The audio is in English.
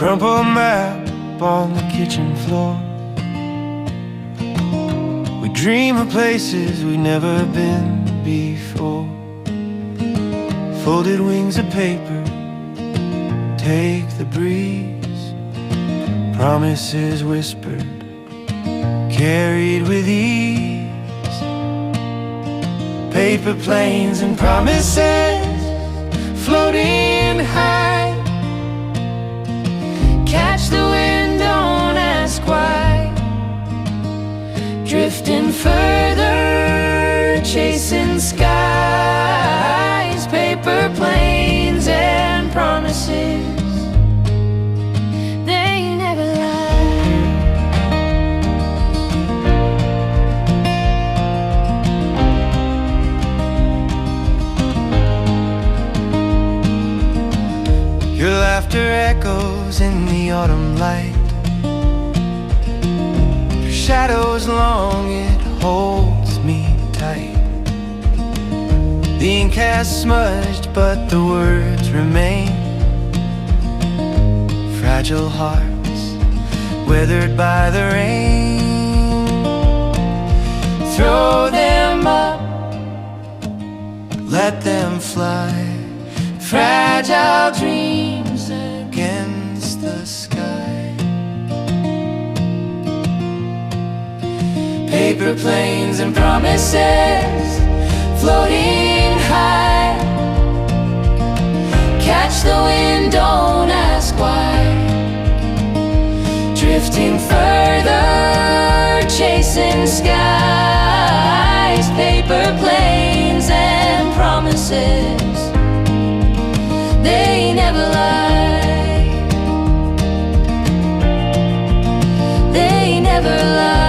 crumpled map on the kitchen floor. We dream of places we've never been before. Folded wings of paper take the breeze. Promises whispered, carried with ease. Paper planes and promises floating high. Catch the wind, don't ask why. Drifting further, chasing skies. Paper planes and promises, they never lie. Your laughter echoes in the autumn light. Your shadow's long, it holds me tight. The ink has smudged, but the words remain. Fragile hearts, weathered by the rain. Throw them up, let them fly. Fragile dreams against the sky. Paper planes and promises floating high. Catch the wind, don't ask why. Drifting further, chasing skies. Paper planes and promises, they never lie. They never lie.